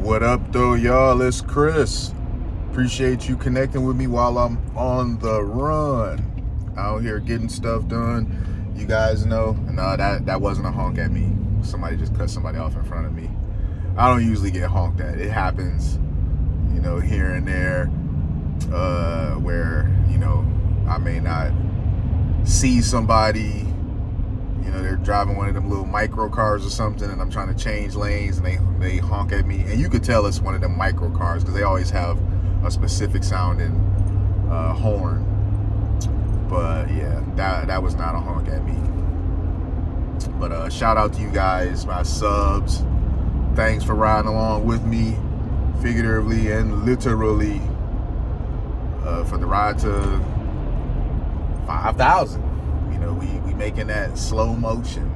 What up though, y'all? It's Chris. Appreciate you connecting with me while I'm on the run. Out here getting stuff done. You guys know. No, that wasn't a honk at me. Somebody just cut somebody off in front of me. I don't usually get honked at. It happens, here and there, where, I may not see somebody. They're driving one of them little micro cars or something, and I'm trying to change lanes, and they honk at me. And you could tell it's one of them micro cars because they always have a specific sounding horn. But yeah, that was not a honk at me. But shout out to you guys, my subs. Thanks for riding along with me, figuratively and literally, for the ride to 5,000. We making that slow motion,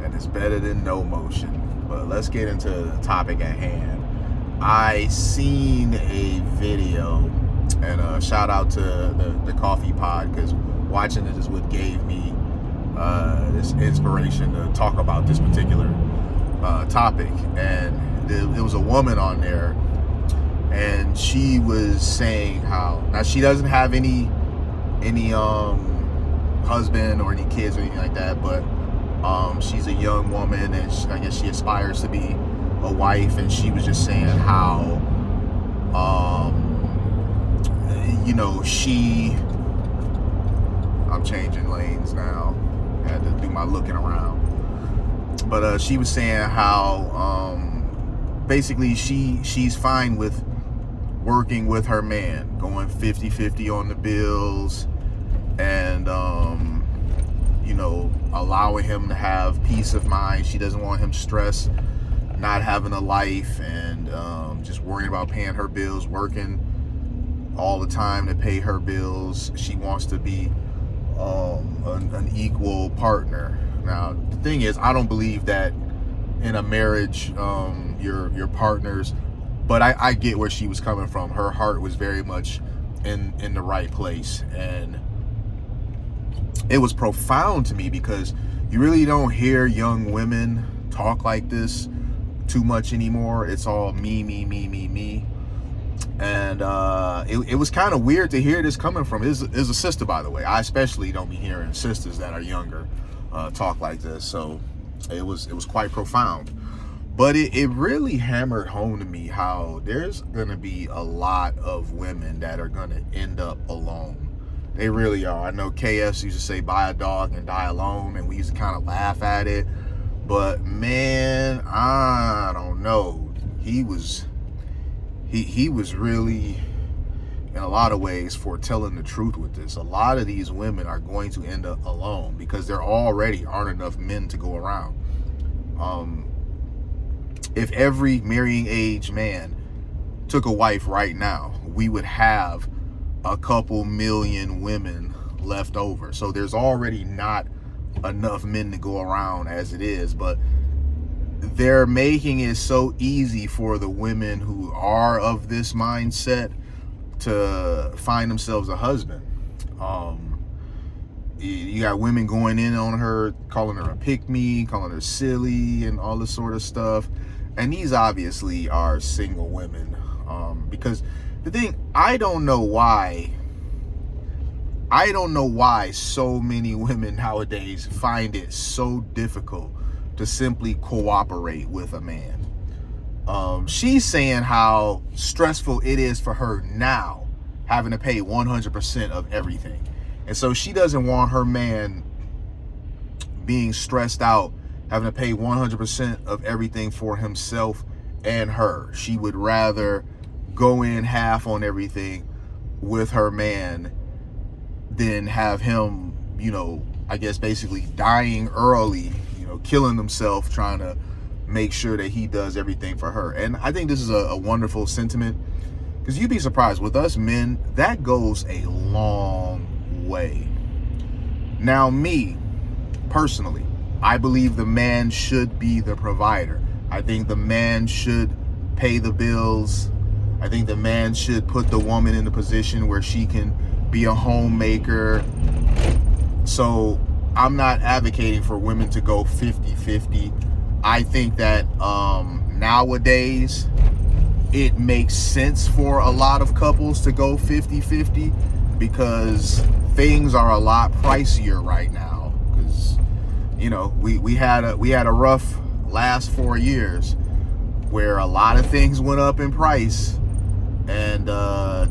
and it's better than no motion. But let's get into the topic at hand. I seen a video, and shout out to the coffee pod, because watching it is what gave me this inspiration to talk about this particular topic. And it was a woman on there, and she was saying how, now she doesn't have any husband or any kids or anything like that, but she's a young woman, and I guess she aspires to be a wife. And she was just saying how I'm changing lanes now, I had to do my looking around, but she was saying how basically she's fine with working with her man, going 50-50 on the bills, and allowing him to have peace of mind. She doesn't want him stressed, not having a life, and just worrying about paying her bills, working all the time to pay her bills. She wants to be an equal partner. Now, the thing is, I don't believe that in a marriage your partners, but I get where she was coming from. Her heart was very much in the right place, and it was profound to me because you really don't hear young women talk like this too much anymore. It's all me. And it was kind of weird to hear this coming from is a sister, by the way. I especially don't be hearing sisters that are younger talk like this. So it was quite profound. But it really hammered home to me how there's going to be a lot of women that are going to end up alone. They really are. I know KS used to say buy a dog and die alone, and we used to kind of laugh at it. But man, I don't know. He was really, in a lot of ways, foretelling the truth with this. A lot of these women are going to end up alone because there already aren't enough men to go around. If every marrying age man took a wife right now, we would have a couple million women left over. So there's already not enough men to go around as it is, but they're making it so easy for the women who are of this mindset to find themselves a husband. You got women going in on her, calling her a pick-me, calling her silly, and all this sort of stuff. And these obviously are single women, because the thing, I don't know why so many women nowadays find it so difficult to simply cooperate with a man. She's saying how stressful it is for her now, having to pay 100% of everything. And so she doesn't want her man being stressed out, having to pay 100% of everything for himself and her. She would rather go in half on everything with her man than have him, I guess basically dying early, killing himself trying to make sure that he does everything for her. And I think this is a wonderful sentiment, because you'd be surprised with us men, that goes a long way. Now, me personally, I believe the man should be the provider. I think the man should pay the bills. I think the man should put the woman in a position where she can be a homemaker. So I'm not advocating for women to go 50-50. I think that nowadays it makes sense for a lot of couples to go 50-50 because things are a lot pricier right now. Because, you know, we had a rough last 4 years where a lot of things went up in price, and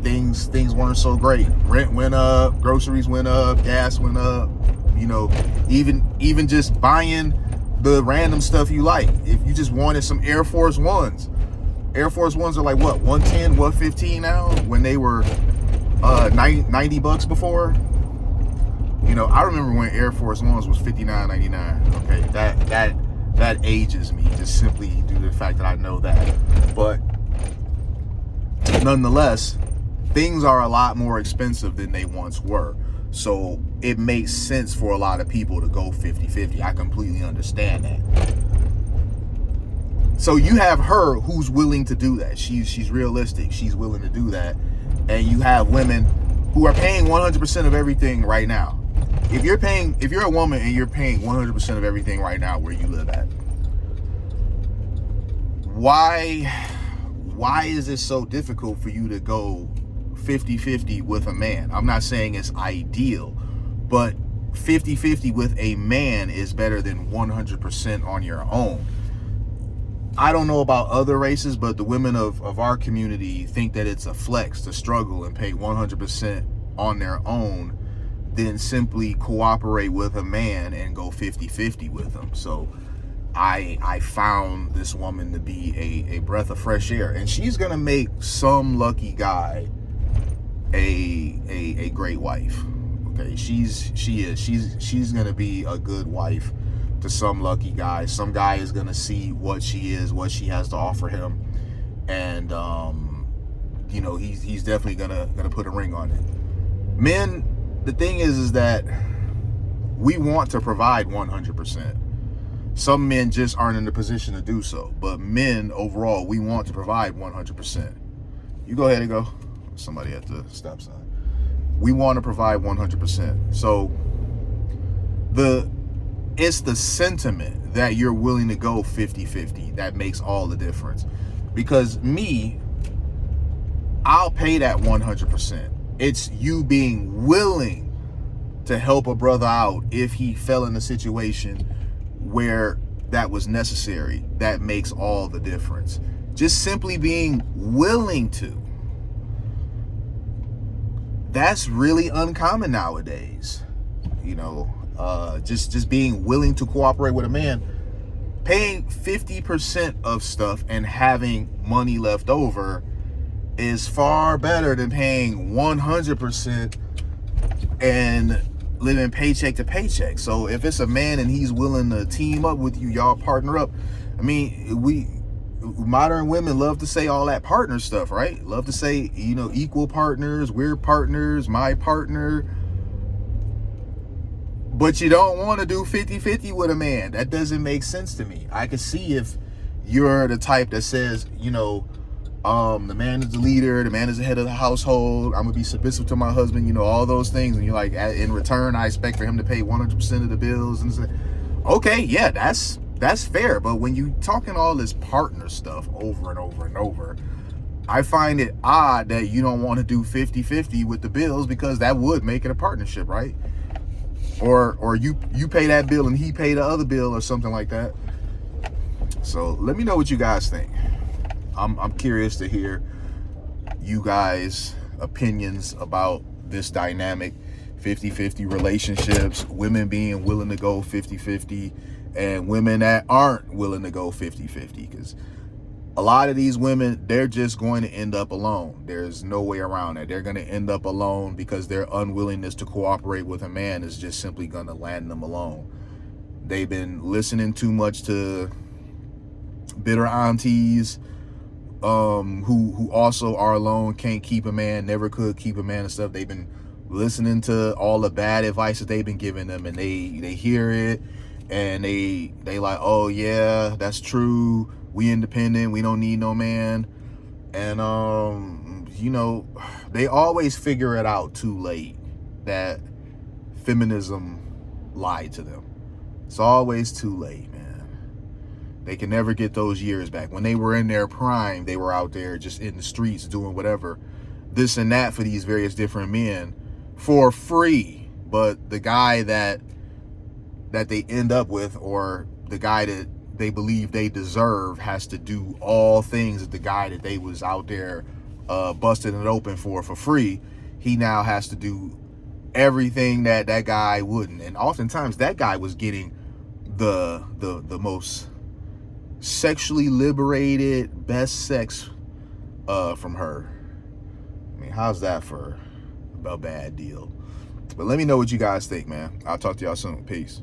things weren't so great. Rent went up, groceries went up, gas went up. You know, even just buying the random stuff you like. If you just wanted some Air Force Ones are like what, 110, 115 now, when they were $90 before. You know, I remember when Air Force Ones was $59.99. Okay, that ages me, just simply due to the fact that I know that. But nonetheless, things are a lot more expensive than they once were. So it makes sense for a lot of people to go 50-50. I completely understand that. So you have her who's willing to do that. She's realistic. She's willing to do that. And you have women who are paying 100% of everything right now. If you're a woman and you're paying 100% of everything right now where you live at, why is it so difficult for you to go 50-50 with a man? I'm not saying it's ideal, but 50-50 with a man is better than 100% on your own. I don't know about other races, but the women of our community think that it's a flex to struggle and pay 100% on their own than simply cooperate with a man and go 50-50 with him. So I found this woman to be a breath of fresh air, and she's gonna make some lucky guy a great wife. Okay, she's gonna be a good wife to some lucky guy. Some guy is gonna see what she is, what she has to offer him, and you know, he's definitely gonna put a ring on it. Men, the thing is that we want to provide 100%. Some men just aren't in the position to do so, but men overall, we want to provide 100%. You go ahead and go. Somebody at the stop sign. We want to provide 100%. So it's the sentiment that you're willing to go 50-50 that makes all the difference. Because I'll pay that 100%. It's you being willing to help a brother out if he fell in a situation where that was necessary. That makes all the difference. Just simply being willing to. That's really uncommon nowadays. You know, just being willing to cooperate with a man. Paying 50% of stuff and having money left over is far better than paying 100% and living paycheck to paycheck. So if it's a man and he's willing to team up with you, y'all partner up. I mean, modern women love to say all that partner stuff, right? Love to say, you know, equal partners, we're partners, my partner. But you don't want to do 50-50 with a man. That doesn't make sense to me. I can see if you're the type that says, you know, the man is the leader, the man is the head of the household, I'm gonna be submissive to my husband, you know, all those things, and you're like, in return I expect for him to pay 100% of the bills, and say, okay, yeah, that's fair. But when you talking all this partner stuff over and over and over, I find it odd that you don't want to do 50-50 with the bills, because that would make it a partnership, right? Or you pay that bill and he pay the other bill or something like that. So let me know what you guys think. I'm curious to hear you guys' opinions about this dynamic, 50-50 relationships, women being willing to go 50-50, and women that aren't willing to go 50-50. Because a lot of these women, they're just going to end up alone. There's no way around it. They're going to end up alone because their unwillingness to cooperate with a man is just simply going to land them alone. They've been listening too much to bitter aunties, who also are alone, can't keep a man, never could keep a man and stuff. They've been listening to all the bad advice that they've been giving them, and they hear it, and they like, oh yeah, that's true, we independent, we don't need no man. And you know, they always figure it out too late that feminism lied to them. It's always too late, man. They can never get those years back. When they were in their prime, they were out there just in the streets doing whatever, this and that for these various different men for free. But the guy that they end up with, or the guy that they believe they deserve, has to do all things that the guy that they was out there busting it open for free. He now has to do everything that guy wouldn't. And oftentimes that guy was getting the most sexually liberated, best sex from her. I mean, how's that for a bad deal? But let me know what you guys think, man. I'll talk to y'all soon. Peace.